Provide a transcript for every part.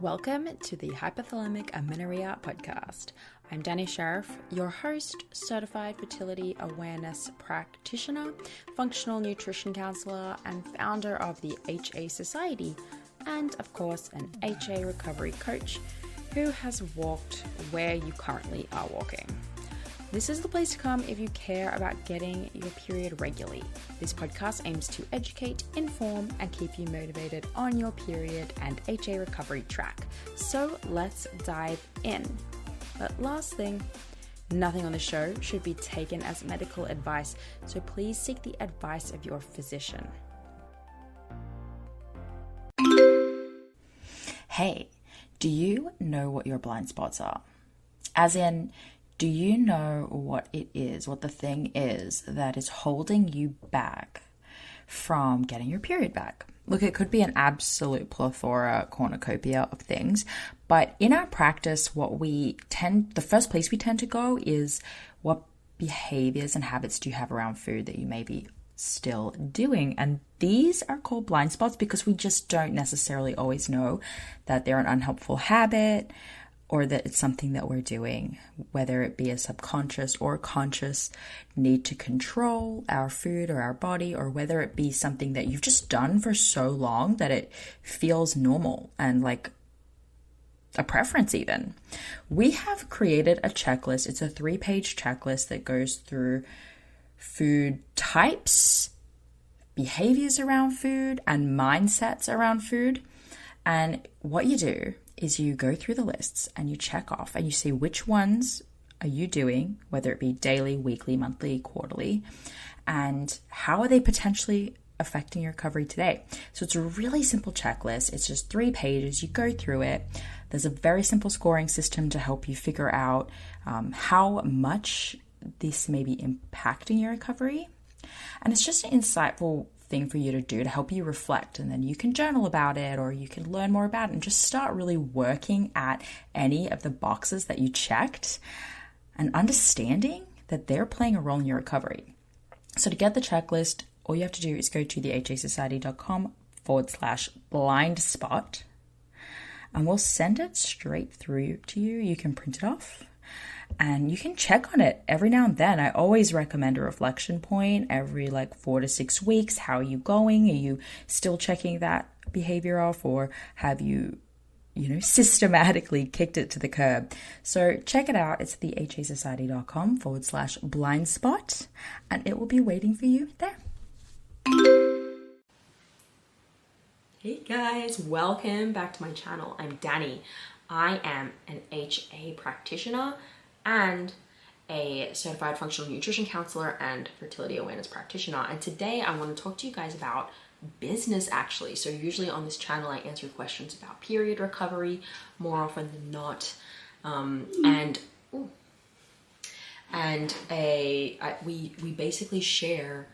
Welcome to the Hypothalamic Amenorrhea podcast. I'm Danny Sheriff, your host, certified fertility awareness practitioner, functional nutrition counselor, and founder of the HA Society, and of course, an HA recovery coach who has walked where you currently are walking. This is the place to come if you care about getting your period regularly. This podcast aims to educate, inform, and keep you motivated on your period and HA recovery track. So let's dive in. But last thing, nothing on the show should be taken as medical advice, so please seek the advice of your physician. Hey, do you know what your blind spots are? As in, do you know what it is, what the thing is that is holding you back from getting your period back? Look, it could be an absolute plethora, cornucopia of things, but in our practice, the first place we tend to go is what behaviors and habits do you have around food that you may be still doing? And these are called blind spots because we just don't necessarily always know that they're an unhelpful habit, or that it's something that we're doing, whether it be a subconscious or conscious need to control our food or our body, or whether it be something that you've just done for so long that it feels normal and like a preference even. We have created a checklist. It's a 3-page checklist that goes through food types, behaviors around food, and mindsets around food. And what you do is you go through the lists and you check off and you see which ones are you doing, whether it be daily, weekly, monthly, quarterly, and how are they potentially affecting your recovery today. So it's a really simple checklist. It's just 3 pages. You go through it. There's a very simple scoring system to help you figure out how much this may be impacting your recovery. And it's just an insightful thing for you to do to help you reflect, and then you can journal about it, or you can learn more about it and just start really working at any of the boxes that you checked and understanding that they're playing a role in your recovery. So to get the checklist, all you have to do is go to thehasociety.com/blind spot, and we'll send it straight through to you. You can print it off and you can check on it every now and then. I always recommend a reflection point every 4 to 6 weeks. How are you going? Are you still checking that behavior off, or have you systematically kicked it to the curb? So check it out. It's thehasociety.com/blind spot, and it will be waiting for you there. Hey guys, welcome back to my channel. I'm Danny. I am an HA practitioner and a certified functional nutrition counselor and fertility awareness practitioner. And today I want to talk to you guys about business actually. So usually on this channel I answer questions about period recovery more often than not. We basically share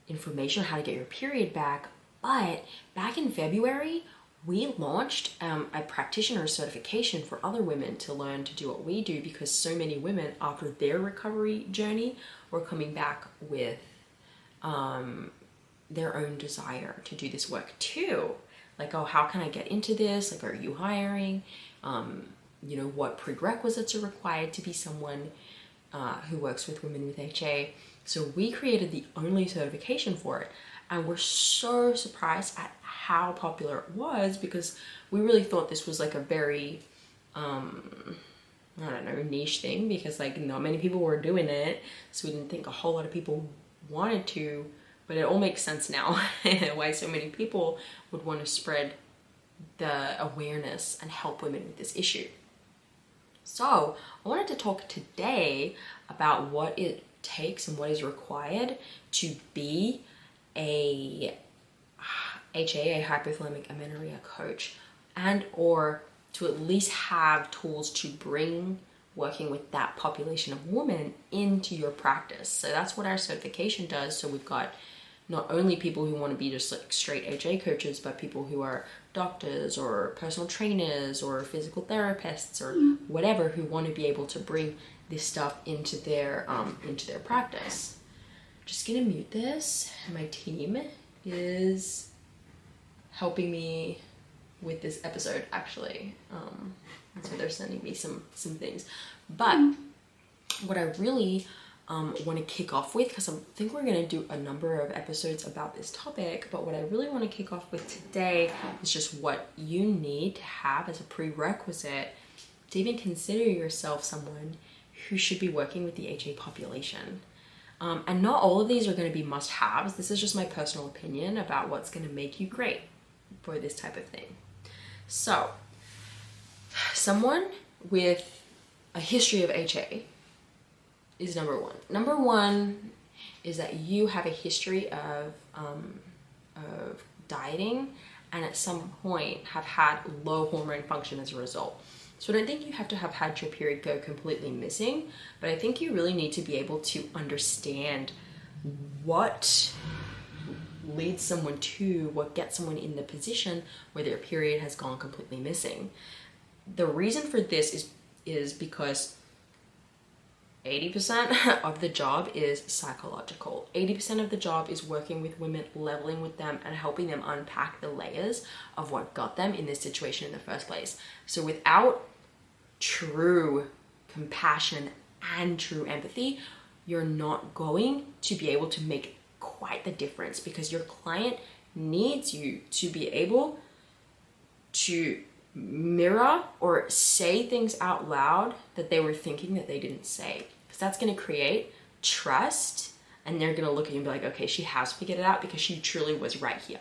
information on how to get your period back. But back in February, we launched a practitioner certification for other women to learn to do what we do, because so many women after their recovery journey were coming back with their own desire to do this work too. Like, oh, how can I get into this? Like, are you hiring? What prerequisites are required to be someone who works with women with HA? So we created the only certification for it. And we're so surprised at how popular it was, because we really thought this was like a very, niche thing, because not many people were doing it. So we didn't think a whole lot of people wanted to, but it all makes sense now why so many people would want to spread the awareness and help women with this issue. So I wanted to talk today about what it takes and what is required to be a HA, a hypothalamic amenorrhea coach, and or to at least have tools to bring working with that population of women into your practice. So that's what our certification does. So we've got not only people who want to be just straight HA coaches, but people who are doctors or personal trainers or physical therapists or whatever, who want to be able to bring this stuff into their practice. Just gonna mute this. My team is helping me with this episode, actually. So they're sending me some things. But what I really want to kick off with, because I think we're going to do a number of episodes about this topic, but what I really want to kick off with today is just what you need to have as a prerequisite to even consider yourself someone who should be working with the HA population. And not all of these are going to be must-haves. This is just my personal opinion about what's going to make you great for this type of thing. So, someone with a history of HA is number one. Number one is that you have a history of dieting and at some point have had low hormone function as a result. So I don't think you have to have had your period go completely missing, but I think you really need to be able to understand what leads someone to, what gets someone in the position where their period has gone completely missing. The reason for this is because 80% of the job is psychological. 80% of the job is working with women, leveling with them, and helping them unpack the layers of what got them in this situation in the first place. So without true compassion and true empathy, you're not going to be able to make quite the difference, because your client needs you to be able to mirror or say things out loud that they were thinking that they didn't say, because that's going to create trust, and they're going to look at you and be like, okay, she has figured it out because she truly was right here.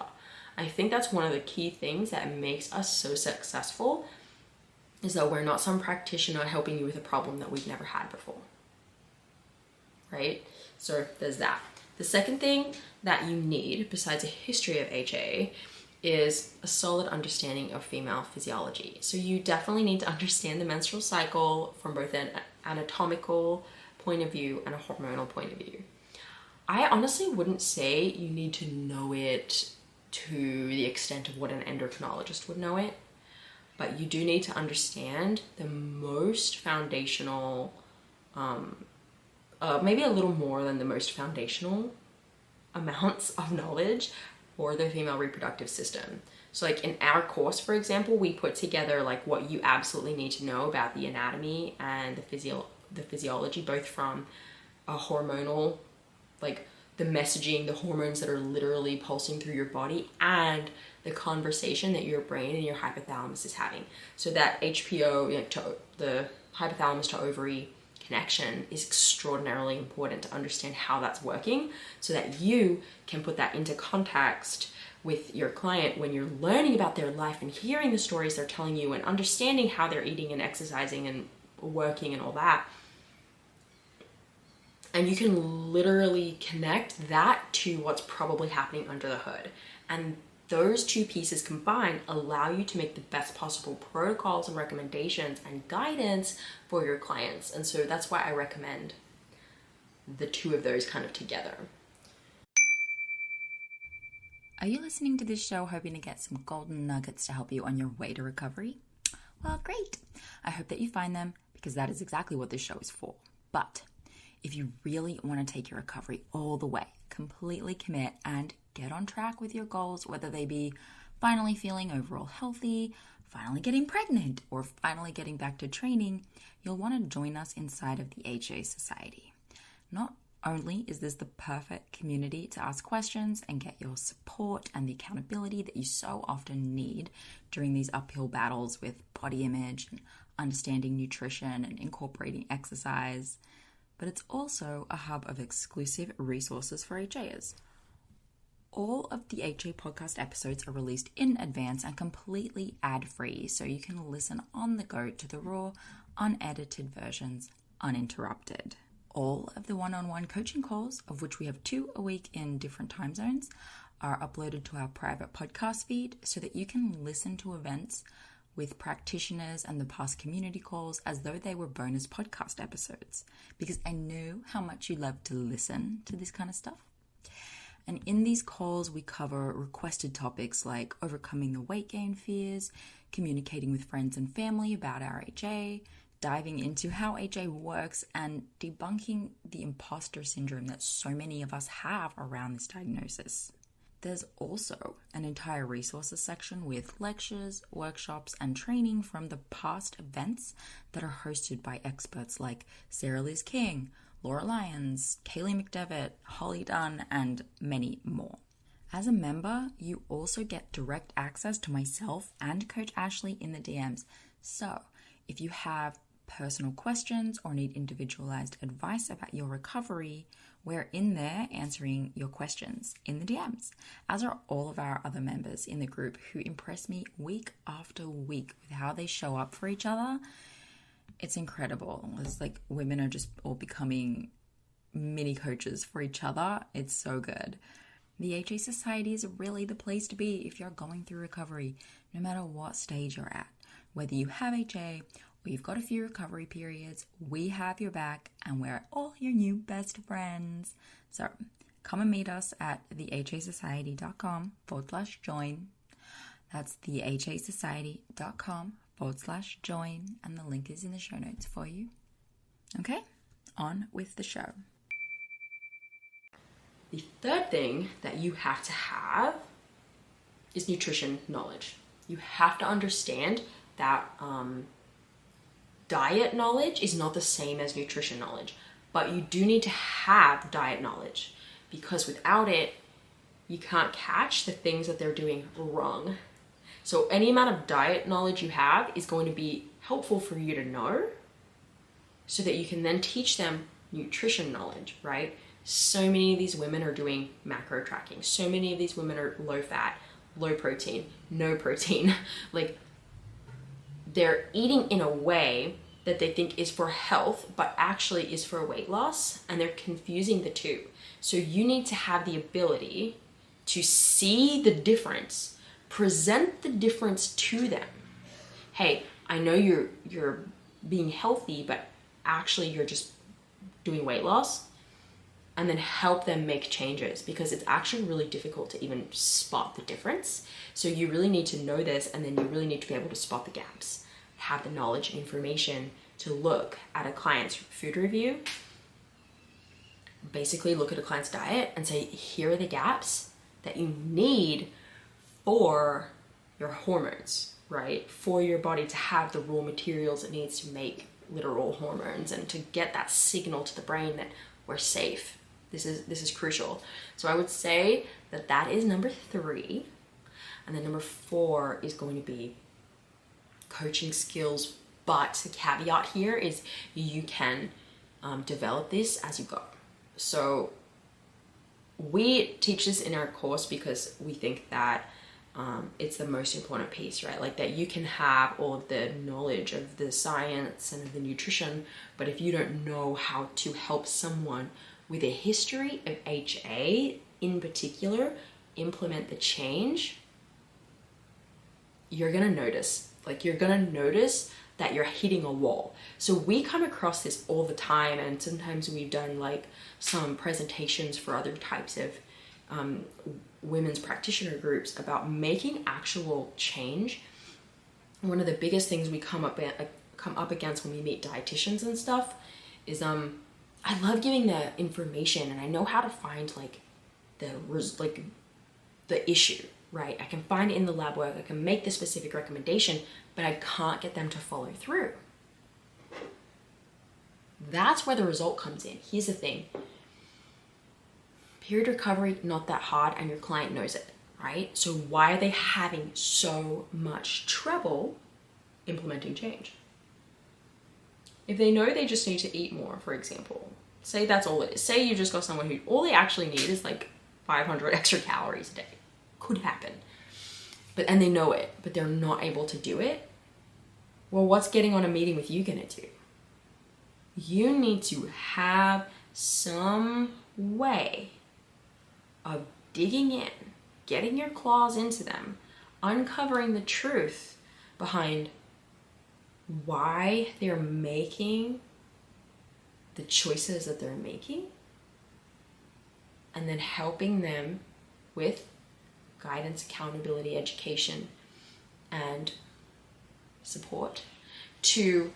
I think that's one of the key things that makes us so successful, is that we're not some practitioner helping you with a problem that we've never had before, right? So there's that. The second thing that you need, besides a history of HA, is a solid understanding of female physiology. So you definitely need to understand the menstrual cycle from both an anatomical point of view and a hormonal point of view. I honestly wouldn't say you need to know it to the extent of what an endocrinologist would know it, but you do need to understand the most foundational, maybe a little more than the most foundational amounts of knowledge for the female reproductive system. So like in our course, for example, we put together like what you absolutely need to know about the anatomy and the physiology, both from a hormonal, like the messaging, the hormones that are literally pulsing through your body, and the conversation that your brain and your hypothalamus is having. So that HPO, the hypothalamus to ovary connection is extraordinarily important to understand how that's working, so that you can put that into context with your client when you're learning about their life and hearing the stories they're telling you and understanding how they're eating and exercising and working and all that. And you can literally connect that to what's probably happening under the hood. And those two pieces combined allow you to make the best possible protocols and recommendations and guidance for your clients. And so that's why I recommend the two of those kind of together. Are you listening to this show hoping to get some golden nuggets to help you on your way to recovery? Well, great. I hope that you find them, because that is exactly what this show is for. But if you really want to take your recovery all the way, completely commit and get on track with your goals, whether they be finally feeling overall healthy, finally getting pregnant, or finally getting back to training, you'll want to join us inside of the HA Society. Not only is this the perfect community to ask questions and get your support and the accountability that you so often need during these uphill battles with body image and understanding nutrition and incorporating exercise, but it's also a hub of exclusive resources for HAs. All of the HA podcast episodes are released in advance and completely ad-free, so you can listen on the go to the raw, unedited versions, uninterrupted. All of the one-on-one coaching calls, of which we have 2 a week in different time zones, are uploaded to our private podcast feed so that you can listen to events with practitioners and the past community calls as though they were bonus podcast episodes, because I know how much you love to listen to this kind of stuff. And in these calls, we cover requested topics like overcoming the weight gain fears, communicating with friends and family about our HA, diving into how HA works, and debunking the imposter syndrome that so many of us have around this diagnosis. There's also an entire resources section with lectures, workshops, and training from the past events that are hosted by experts like Sarah Liz King, Laura Lyons, Kaylee McDevitt, Holly Dunn, and many more. As a member, you also get direct access to myself and Coach Ashley in the DMs. So, if you have personal questions or need individualized advice about your recovery, we're in there answering your questions in the DMs, as are all of our other members in the group who impress me week after week with how they show up for each other. It's incredible. It's like women are just all becoming mini coaches for each other. It's so good. The HA Society is really the place to be if you're going through recovery, no matter what stage you're at. Whether you have HA or you've got a few recovery periods, we have your back and we're all your new best friends. So come and meet us at thehasociety.com/join. That's thehasociety.com/join, and the link is in the show notes for you. Okay, on with the show. The third thing that you have to have is nutrition knowledge. You have to understand that diet knowledge is not the same as nutrition knowledge, but you do need to have diet knowledge, because without it, you can't catch the things that they're doing wrong. So any amount of diet knowledge you have is going to be helpful for you to know so that you can then teach them nutrition knowledge, right? So many of these women are doing macro tracking. So many of these women are low fat, low protein, no protein. Like, they're eating in a way that they think is for health, but actually is for weight loss, and they're confusing the two. So you need to have the ability to see the difference, present the difference to them. Hey, I know you're being healthy, but actually you're just doing weight loss. And then help them make changes, because it's actually really difficult to even spot the difference. So you really need to know this, and then you really need to be able to spot the gaps, have the knowledge and information to look at a client's food review, basically look at a client's diet and say, here are the gaps that you need for your hormones, right? For your body to have the raw materials it needs to make literal hormones and to get that signal to the brain that we're safe. This is crucial. So I would say that is number 3. And then number 4 is going to be coaching skills. But the caveat here is you can develop this as you go. So we teach this in our course because we think that it's the most important piece, right? Like, that you can have all of the knowledge of the science and of the nutrition, but if you don't know how to help someone with a history of HA in particular implement the change, you're gonna notice that you're hitting a wall. So we come across this all the time, and sometimes we've done like some presentations for other types of women's practitioner groups about making actual change. One of the biggest things we come up against when we meet dietitians and stuff is I love giving the information, and I know how to find the issue, right? I can find it in the lab work, I can make the specific recommendation, but I can't get them to follow through. That's where the result comes in. Here's the thing. Period recovery, not that hard, and your client knows it, right? So why are they having so much trouble implementing change? If they know they just need to eat more, for example, say that's all it is. Say you just got someone who all they actually need is like 500 extra calories a day. Could happen. And they know it, but they're not able to do it. Well, what's getting on a meeting with you gonna do? You need to have some way of digging in, getting your claws into them, uncovering the truth behind why they're making the choices that they're making, and then helping them with guidance, accountability, education, and support to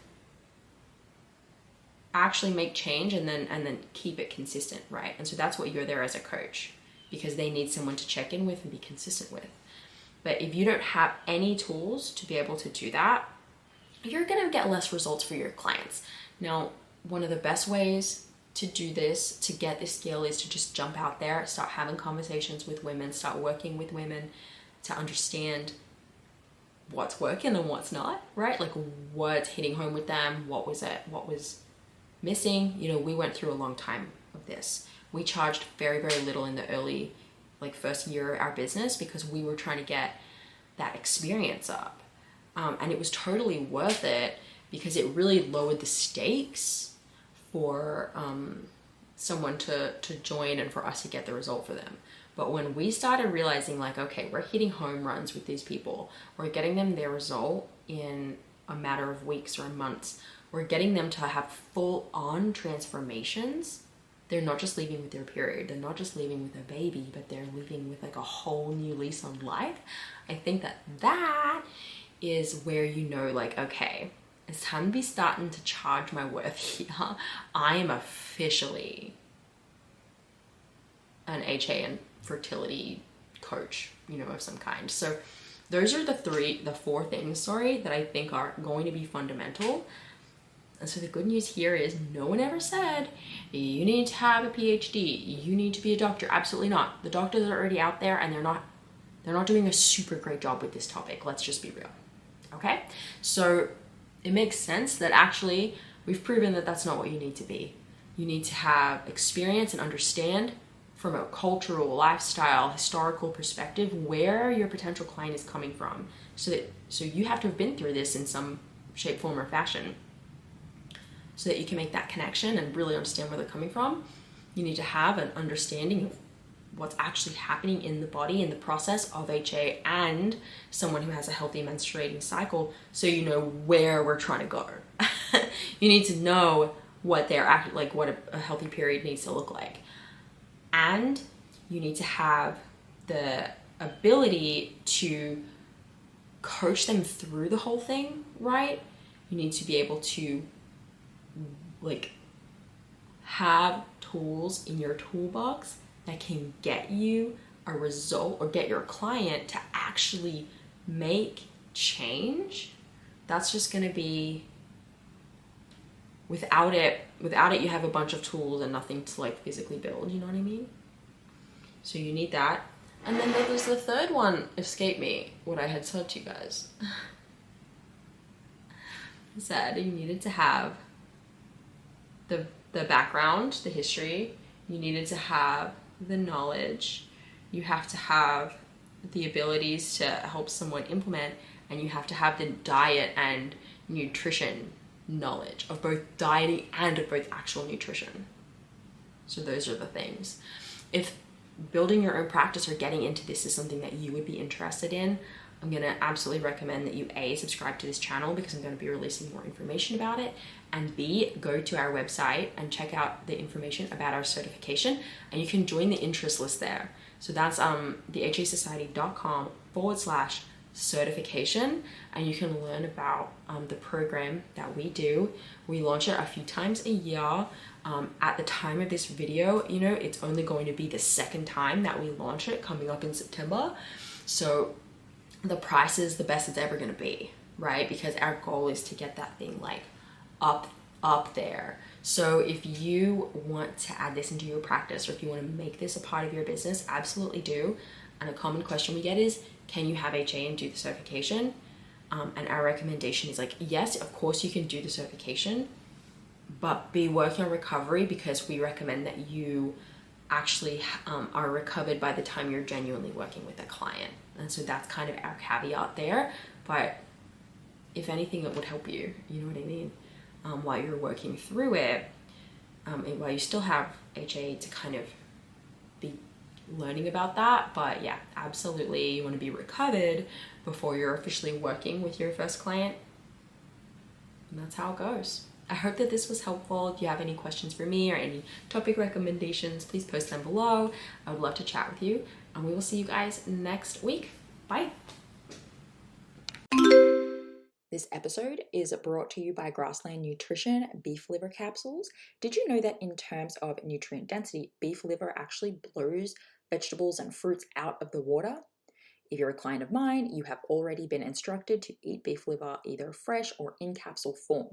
actually make change and then keep it consistent, right? And so that's what you're there as a coach. because they need someone to check in with and be consistent with. But if you don't have any tools to be able to do that, you're going to get less results for your clients. Now, one of the best ways to do this, to get this skill, is to just jump out there, start having conversations with women, start working with women to understand what's working and what's not, right? Like what's hitting home with them, what was missing. You know, we went through a long time of this. We charged very, very little in the early, like first year of our business, because we were trying to get that experience up. And it was totally worth it because it really lowered the stakes for someone to join and for us to get the result for them. But when we started realizing like, okay, we're hitting home runs with these people, we're getting them their result in a matter of weeks or months, we're getting them to have full on transformations. They're not just leaving with their period, they're not just leaving with a baby, but they're leaving with like a whole new lease on life. I think that is where you know, like, okay, it's time to be starting to charge my worth here. I am officially an HA and fertility coach, you know, of some kind. So those are the four things, that I think are going to be fundamental. And so the good news here is no one ever said you need to have a PhD, you need to be a doctor. Absolutely not. The doctors are already out there and they're not doing a super great job with this topic. Let's just be real. Okay? So it makes sense that actually we've proven that that's not what you need to be. You need to have experience and understand from a cultural, lifestyle, historical perspective where your potential client is coming from. So you have to have been through this in some shape, form, or fashion, so that you can make that connection and really understand where they're coming from. You need to have an understanding of what's actually happening in the body in the process of HA and someone who has a healthy menstruating cycle, so you know where we're trying to go. You need to know what what a healthy period needs to look like. And you need to have the ability to coach them through the whole thing, right? You need to be able to like have tools in your toolbox that can get you a result or get your client to actually make change. That's just going to be, without it you have a bunch of tools and nothing to like physically build, you know what I mean? So you need that. And then there's the third one, escape me, what I had said to you guys. I said you needed to have the background, the history, you needed to have the knowledge, you have to have the abilities to help someone implement, and you have to have the diet and nutrition knowledge of both dieting and of both actual nutrition. So those are the things. If building your own practice or getting into this is something that you would be interested in, I'm going to absolutely recommend that you subscribe to this channel, because I'm going to be releasing more information about it, and B, go to our website and check out the information about our certification, and you can join the interest list there. So that's thehasociety.com/certification, and you can learn about the program that we do. We launch it a few times a year. At the time of this video, you know, it's only going to be the second time that we launch it, coming up in September. So the price is the best it's ever going to be, right? Because our goal is to get that thing like up there. So if you want to add this into your practice, or if you want to make this a part of your business, absolutely do. And a common question we get is, can you have HA and do the certification? And our recommendation is like, yes, of course you can do the certification, but be working on recovery, because we recommend that you actually are recovered by the time you're genuinely working with a client. And so that's kind of our caveat there. But if anything, it would help you, you know what I mean? While you're working through it, and while you still have HA to kind of be learning about that. But yeah, absolutely, you want to be recovered before you're officially working with your first client. And that's how it goes. I hope that this was helpful. If you have any questions for me or any topic recommendations, please post them below. I would love to chat with you, and we will see you guys next week. Bye. This episode is brought to you by Grassland Nutrition beef liver capsules. Did you know that in terms of nutrient density, beef liver actually blows vegetables and fruits out of the water. If you're a client of mine, you have already been instructed to eat beef liver either fresh or in capsule form.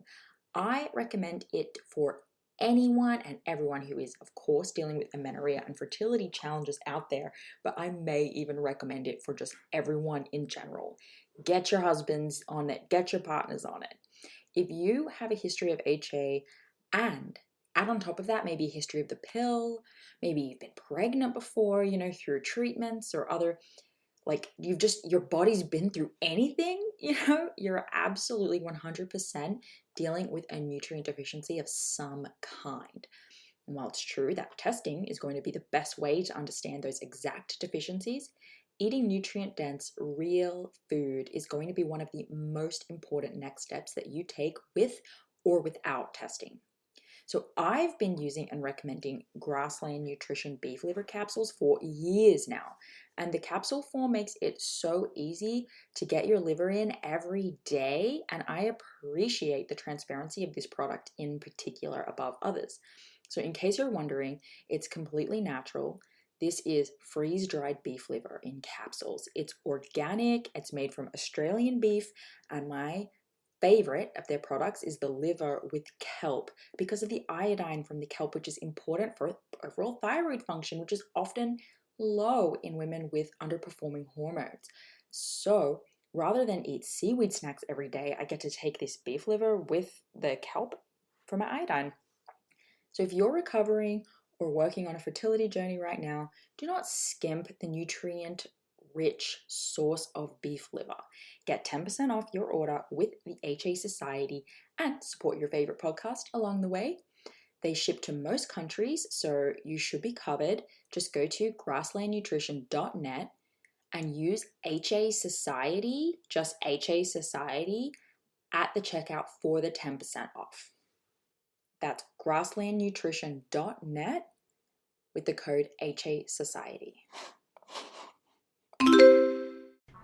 I recommend it for anyone and everyone who is, of course, dealing with amenorrhea and fertility challenges out there, but I may even recommend it for just everyone in general. Get your husbands on it, get your partners on it. If you have a history of HA and add on top of that maybe a history of the pill, maybe you've been pregnant before, through treatments or other, like your body's been through anything, you're absolutely 100% dealing with a nutrient deficiency of some kind. And while it's true that testing is going to be the best way to understand those exact deficiencies, eating nutrient-dense, real food is going to be one of the most important next steps that you take with or without testing. So I've been using and recommending Grassland Nutrition beef liver capsules for years now. And the capsule form makes it so easy to get your liver in every day. And I appreciate the transparency of this product in particular above others. So in case you're wondering, it's completely natural. This is freeze-dried beef liver in capsules. It's organic, it's made from Australian beef, and my favorite of their products is the liver with kelp because of the iodine from the kelp, which is important for overall thyroid function, which is often low in women with underperforming hormones. So rather than eat seaweed snacks every day, I get to take this beef liver with the kelp for my iodine. So if you're recovering or working on a fertility journey right now, do not skimp the nutrient-rich source of beef liver. Get 10% off your order with the HA Society and support your favorite podcast along the way. They ship to most countries, so you should be covered. Just go to grasslandnutrition.net and use HA Society, just HA Society, at the checkout for the 10% off. That's grasslandnutrition.net with the code HA Society.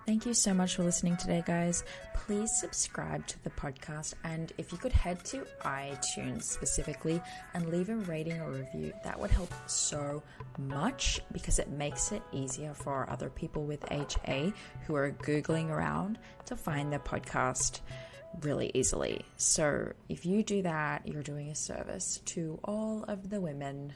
Thank you so much for listening today, guys. Please subscribe to the podcast, and if you could head to iTunes specifically and leave a rating or review, that would help so much because it makes it easier for other people with HA who are Googling around to find the podcast really easily. So if you do that, you're doing a service to all of the women